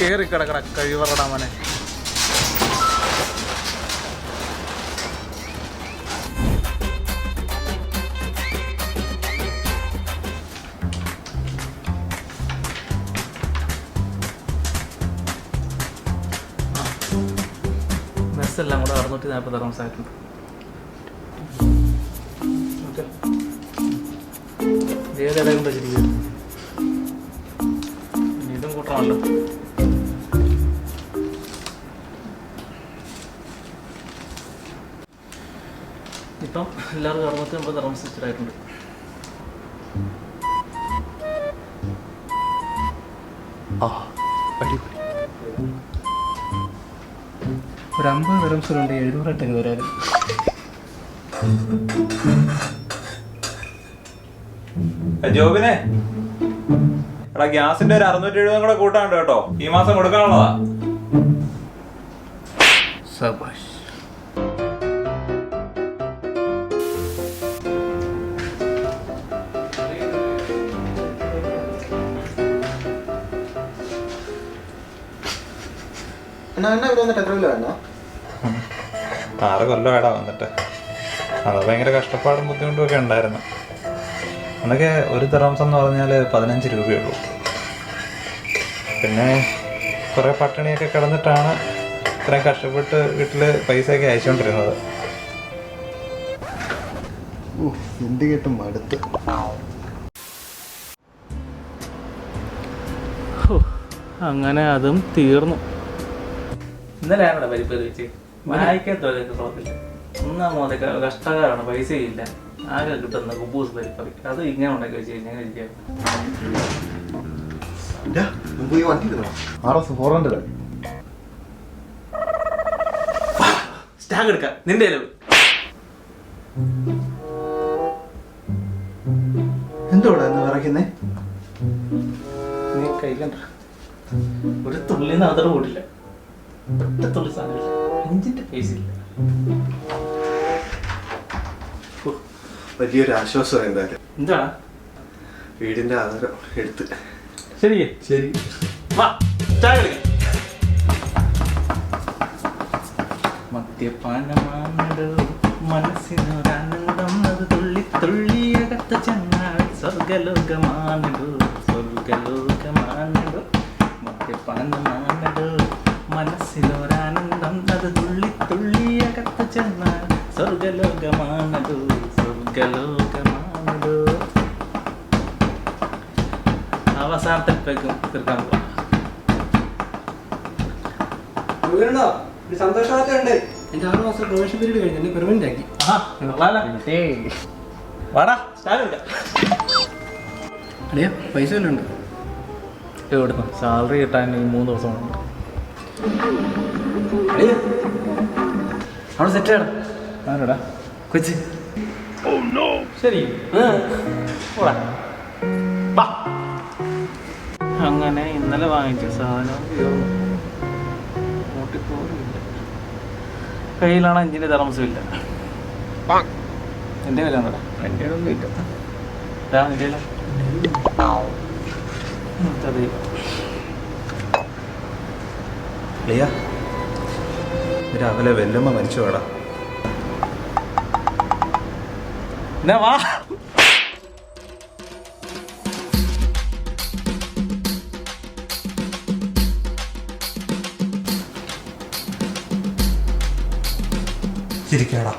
കേറി കിടക്കട കഴിവറടാ മോനെ. മെസ്സെല്ലാം കൂടെ 640 dirhams ആയിട്ടുണ്ട്. ഏതെല്ലാം കൊണ്ട് വെച്ചിരിക്കും. ഇതും കൂട്ടണമല്ലോ. ഇപ്പം എല്ലാവർക്കും 650 dirhams വെച്ചിട്ടായിട്ടുണ്ട്. ഒരു 50 dirhams കൊണ്ട് 700 വരാൻ. ജോബിനെ, എടാ ഗ്യാസിന്റെ ഒരു 670 കൂടെ കൂട്ടാണ്ട് കേട്ടോ, ഈ മാസം കൊടുക്കാനുള്ളതാ. സബാഷ്. $6 കൊല്ലമായിടാ വന്നിട്ട്. അത് ഭയങ്കര കഷ്ടപ്പാടും ബുദ്ധിമുട്ടും ഒക്കെ ഉണ്ടായിരുന്നു. അന്നൊക്കെ ഒരു ദിർഹംസ് എന്ന് പറഞ്ഞാൽ 15 രൂപയുള്ളൂ. പിന്നെ കുറേ പട്ടിണിയൊക്കെ കിടന്നിട്ടാണ് ഇത്രയും കഷ്ടപ്പെട്ട് വീട്ടിൽ പൈസയൊക്കെ അയച്ചുകൊണ്ടിരുന്നത്. അങ്ങനെ അതും തീർന്നു. ഇന്നലെയാണോ പരിപ്പ് വെച്ച് വായിക്കാത്തൊക്കെ കുളത്തില്ല. ഒന്നാമതൊക്കെ കഷ്ടകാരാണ്, പൈസയില്ല. ആകെ കിട്ടുന്ന കുബൂസ് പരിപ്പറി അത് ഇങ്ങനെ ഉണ്ടാക്കി വെച്ച് കഴിഞ്ഞാൽ കഴിക്കാം. സ്റ്റാഗ് എടുക്കാം നിന്റെ എന്തോടാ വിറയ്ക്കുന്നേ? നീ കയ്യിലണ്ട ഒരു തുള്ളി നാദർ കൂടില്ല. ഒറ്റ തുള്ളി സാധനമില്ല. 5 പൈസ ഇല്ല. വലിയൊരു ആശ്വാസം എന്തായാലും. എന്താ വീടിന്റെ ആധാരം എടുത്ത്. ശരി ശരി വാ ചായ എടുക്കാം. മദ്യപാനമാണോ മനസ്സിനൊരാനന്ദം, അത് തുള്ളി തുള്ളിയകത്ത ചങ്ങായി സ്വർഗലോകമാണോ സ്വർഗലോകമാണോ. മദ്യപാനമാണോ മനസ്സിനൊരാനന്ദം, അത് തുള്ളി തുള്ളിയകത്ത ചങ്ങായി സ്വർഗലോകമാണോ സ്വർഗലോകമാണോ. അവസാനത്തെ തീർക്കാൻ പോവാ. സന്തോഷവാർത്തയുണ്ട്. എന്റെ 6 മാസം പ്രൊമോഷൻ പീരീഡ് കഴിഞ്ഞു. എന്നെ പെർമനന്റ് ആക്കി. അടിയാ പൈസ വല്ലതും ഉണ്ട്? എവിടുന്ന് സാലറി കിട്ടാൻ 3 ദിവസം ഉണ്ട്. അവിടെ സെറ്റ് ആണ്. ആരടാ കൊച്ചി? ശരി അങ്ങനെ ഇന്നലെ വാങ്ങിച്ച സാധനം മൂട്ടിപ്പോറില്ല. കയ്യിലാണ് 5 dirhams ഇല്ല. എൻ്റെ വില ഉണ്ടോ? എൻ്റെ ഒന്നും ഇല്ല. നിന്റെ രാവിലെ വെല്ലുമ്മ മരിച്ചു വേടാ. വാ ചിരിക്കാടാ.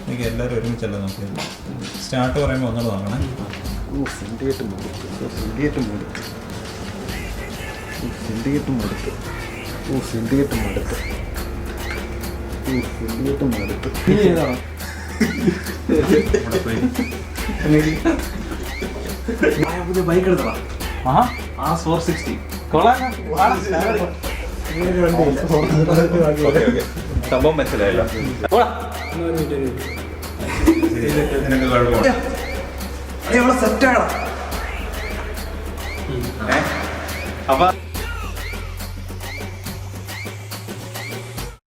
എനിക്ക് എല്ലാവരും ഒരുമിച്ചല്ല നോക്കിയത്. സ്റ്റാർട്ട് പറയുമ്പോൾ ഒന്നുകൂടെ നോക്കണേ. സിൻഡിക്കേറ്റ് മടുത്ത്. ബൈക്ക് എടുത്തടാ. R460 സംഭവം മനസ്സിലായല്ലോ. സെറ്റാണ്. അപ്പൊ